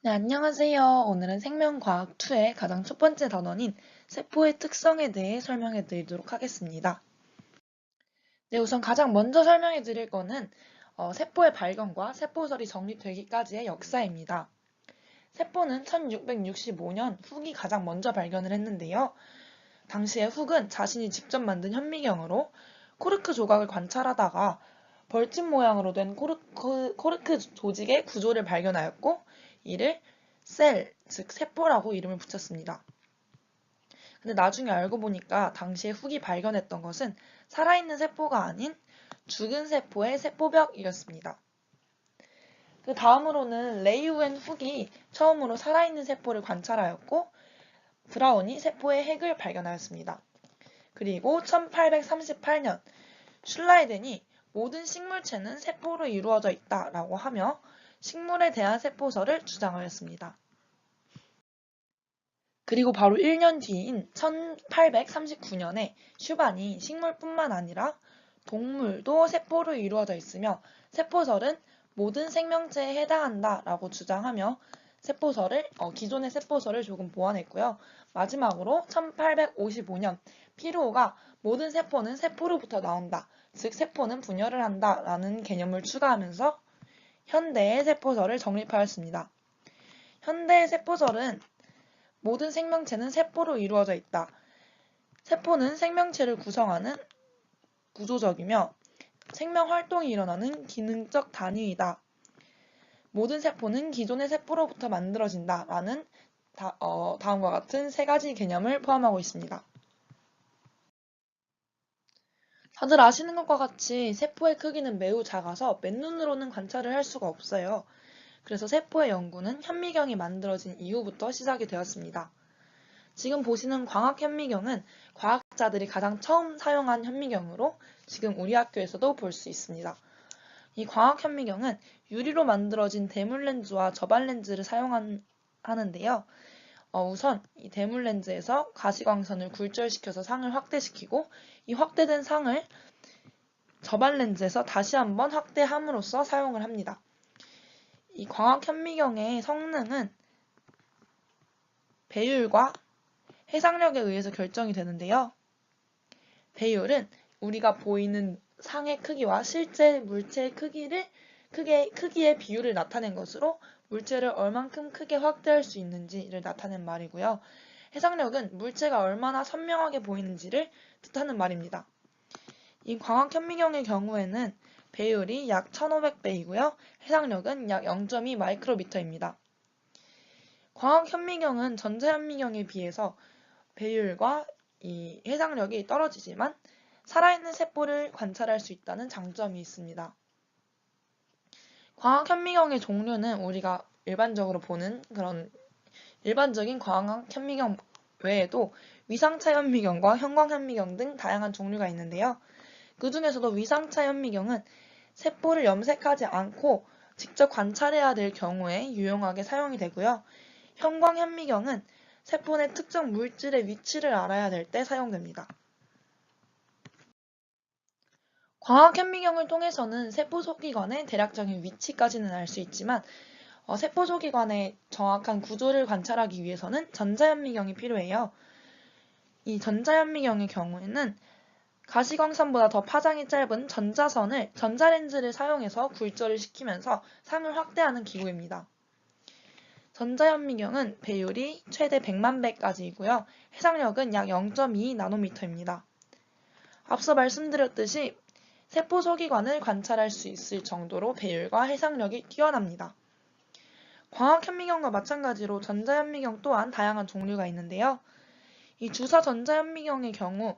네, 안녕하세요. 오늘은 생명과학 2의 가장 첫 번째 단원인 세포의 특성에 대해 설명해 드리도록 하겠습니다. 네, 우선 가장 먼저 설명해 드릴 거는 세포의 발견과 세포설이 정립되기까지의 역사입니다. 세포는 1665년 훅이 가장 먼저 발견을 했는데요. 당시에 훅은 자신이 직접 만든 현미경으로 코르크 조각을 관찰하다가 벌집 모양으로 된 코르크 조직의 구조를 발견하였고, 이를 셀, 즉 세포라고 이름을 붙였습니다. 근데 나중에 알고 보니까 당시에 훅이 발견했던 것은 살아있는 세포가 아닌 죽은 세포의 세포벽이었습니다. 그 다음으로는 레이우앤 훅이 처음으로 살아있는 세포를 관찰하였고, 브라운이 세포의 핵을 발견하였습니다. 그리고 1838년 슐라이덴이 모든 식물체는 세포로 이루어져 있다라고 하며 식물에 대한 세포설을 주장하였습니다. 그리고 바로 1년 뒤인 1839년에 슈반이 식물뿐만 아니라 동물도 세포로 이루어져 있으며 세포설은 모든 생명체에 해당한다라고 주장하며 기존의 세포설을 조금 보완했고요. 마지막으로 1855년 피루오가 모든 세포는 세포로부터 나온다, 즉 세포는 분열을 한다라는 개념을 추가하면서 현대의 세포설을 정립하였습니다. 현대의 세포설은 모든 생명체는 세포로 이루어져 있다. 세포는 생명체를 구성하는 구조적이며 생명활동이 일어나는 기능적 단위이다. 모든 세포는 기존의 세포로부터 만들어진다. 라는 다음과 같은 세 가지 개념을 포함하고 있습니다. 다들 아시는 것과 같이 세포의 크기는 매우 작아서 맨눈으로는 관찰을 할 수가 없어요. 그래서 세포의 연구는 현미경이 만들어진 이후부터 시작이 되었습니다. 지금 보시는 광학현미경은 과학자들이 가장 처음 사용한 현미경으로 지금 우리 학교에서도 볼 수 있습니다. 이 광학현미경은 유리로 만들어진 대물렌즈와 저반렌즈를 사용하는데요. 우선 이 대물렌즈에서 가시광선을 굴절시켜서 상을 확대시키고 이 확대된 상을 저반렌즈에서 다시 한번 확대함으로써 사용을 합니다. 이 광학현미경의 성능은 배율과 해상력에 의해서 결정이 되는데요. 배율은 우리가 보이는 상의 크기와 실제 물체의 크기의 비율을 나타낸 것으로 물체를 얼만큼 크게 확대할 수 있는지를 나타낸 말이고요. 해상력은 물체가 얼마나 선명하게 보이는지를 뜻하는 말입니다. 이 광학현미경의 경우에는 배율이 약 1500배이고요. 해상력은 약 0.2 마이크로미터입니다. 광학현미경은 전자현미경에 비해서 배율과 이 해상력이 떨어지지만 살아있는 세포를 관찰할 수 있다는 장점이 있습니다. 광학현미경의 종류는 우리가 일반적으로 보는 그런 일반적인 광학현미경 외에도 위상차 현미경과 형광현미경 등 다양한 종류가 있는데요. 그 중에서도 위상차 현미경은 세포를 염색하지 않고 직접 관찰해야 될 경우에 유용하게 사용이 되고요. 형광현미경은 세포 내 특정 물질의 위치를 알아야 될 때 사용됩니다. 광학현미경을 통해서는 세포 소기관의 대략적인 위치까지는 알 수 있지만 세포 소기관의 정확한 구조를 관찰하기 위해서는 전자현미경이 필요해요. 이 전자현미경의 경우에는 가시광선보다 더 파장이 짧은 전자렌즈를 사용해서 굴절을 시키면서 상을 확대하는 기구입니다. 전자현미경은 배율이 최대 100만 배까지이고요. 해상력은 약 0.2 나노미터입니다. 앞서 말씀드렸듯이 세포 소기관을 관찰할 수 있을 정도로 배율과 해상력이 뛰어납니다. 광학현미경과 마찬가지로 전자현미경 또한 다양한 종류가 있는데요. 이 주사 전자현미경의 경우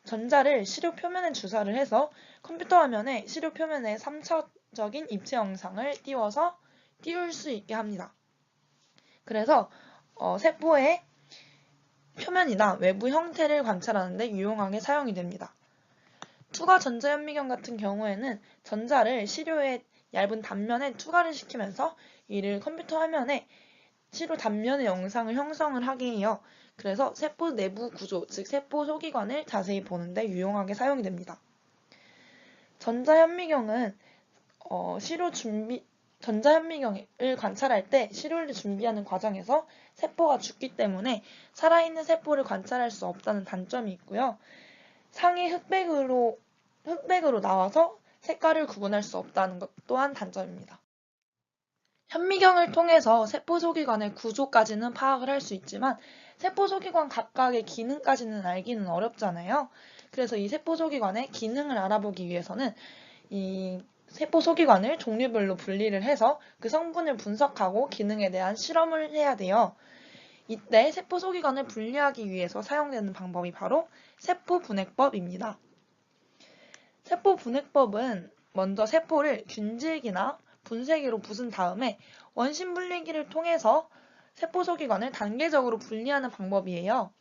전자를 시료 표면에 주사를 해서 컴퓨터 화면에 시료 표면에 3차적인 입체 영상을 띄울 수 있게 합니다. 그래서 세포의 표면이나 외부 형태를 관찰하는 데 유용하게 사용이 됩니다. 투과 전자현미경 같은 경우에는 전자를 시료의 얇은 단면에 투과를 시키면서 이를 컴퓨터 화면에 시료 단면의 영상을 형성을 하게 해요. 그래서 세포 내부 구조, 즉 세포 소기관을 자세히 보는데 유용하게 사용이 됩니다. 전자현미경은 전자현미경을 관찰할 때 시료를 준비하는 과정에서 세포가 죽기 때문에 살아있는 세포를 관찰할 수 없다는 단점이 있고요. 상이 흑백으로 나와서 색깔을 구분할 수 없다는 것 또한 단점입니다. 현미경을 통해서 세포소기관의 구조까지는 파악을 할 수 있지만 세포소기관 각각의 기능까지는 알기는 어렵잖아요. 그래서 이 세포소기관의 기능을 알아보기 위해서는 이 세포소기관을 종류별로 분리를 해서 그 성분을 분석하고 기능에 대한 실험을 해야 돼요. 이때 세포소기관을 분리하기 위해서 사용되는 방법이 바로 세포분해법입니다. 세포분해법은 먼저 세포를 균질기나 분쇄기로 부순 다음에 원심 분리기를 통해서 세포소기관을 단계적으로 분리하는 방법이에요.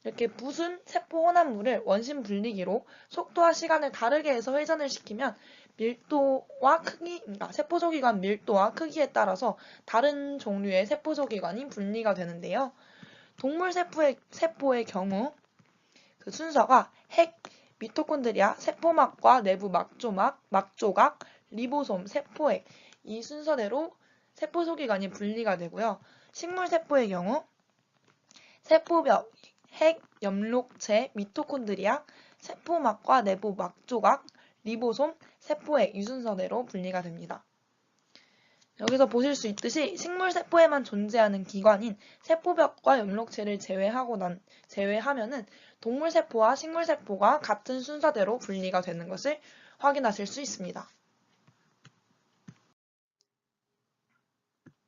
이렇게 부순 세포 혼합물을 원심 분리기로 속도와 시간을 다르게 해서 회전을 시키면 밀도와 크기, 그러니까 세포소기관 밀도와 크기에 따라서 다른 종류의 세포소기관이 분리가 되는데요. 동물 세포의 경우 그 순서가 핵, 미토콘드리아, 세포막과 내부 막조각, 리보솜, 세포액 이 순서대로 세포소기관이 분리가 되고요. 식물세포의 경우 세포벽, 핵, 엽록체, 미토콘드리아, 세포막과 내부 막조각, 리보솜, 세포액 이 순서대로 분리가 됩니다. 여기서 보실 수 있듯이 식물세포에만 존재하는 기관인 세포벽과 엽록체를 제외하면은 동물세포와 식물세포가 같은 순서대로 분리가 되는 것을 확인하실 수 있습니다.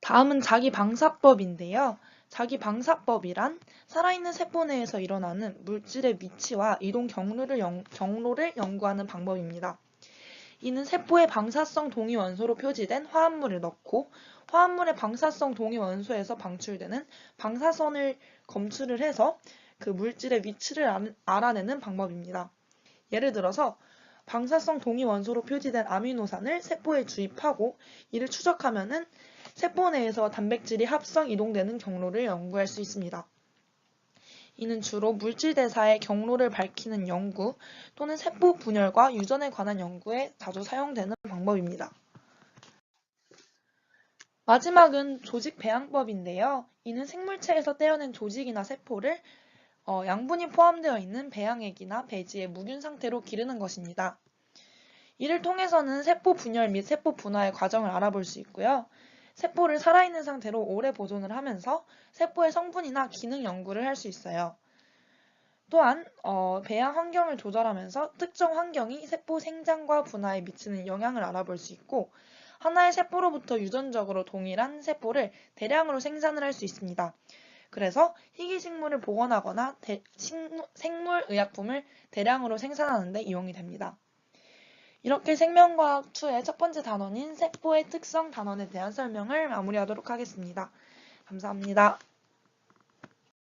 다음은 자기방사법인데요. 자기방사법이란 살아있는 세포 내에서 일어나는 물질의 위치와 이동 경로를 연구하는 방법입니다. 이는 세포의 방사성 동위원소로 표지된 화합물을 넣고 화합물의 방사성 동위원소에서 방출되는 방사선을 검출을 해서 그 물질의 위치를 알아내는 방법입니다. 예를 들어서 방사성 동위원소로 표지된 아미노산을 세포에 주입하고 이를 추적하면은 세포 내에서 단백질이 합성 이동되는 경로를 연구할 수 있습니다. 이는 주로 물질 대사의 경로를 밝히는 연구 또는 세포 분열과 유전에 관한 연구에 자주 사용되는 방법입니다. 마지막은 조직 배양법인데요. 이는 생물체에서 떼어낸 조직이나 세포를 양분이 포함되어 있는 배양액이나 배지에 묵은 상태로 기르는 것입니다. 이를 통해서는 세포 분열 및 세포 분화의 과정을 알아볼 수 있고요. 세포를 살아있는 상태로 오래 보존을 하면서 세포의 성분이나 기능 연구를 할 수 있어요. 또한 배양 환경을 조절하면서 특정 환경이 세포 생장과 분화에 미치는 영향을 알아볼 수 있고 하나의 세포로부터 유전적으로 동일한 세포를 대량으로 생산을 할 수 있습니다. 그래서 희귀식물을 복원하거나 생물의약품을 대량으로 생산하는 데 이용이 됩니다. 이렇게 생명과학 2의 첫 번째 단원인 세포의 특성 단원에 대한 설명을 마무리하도록 하겠습니다. 감사합니다.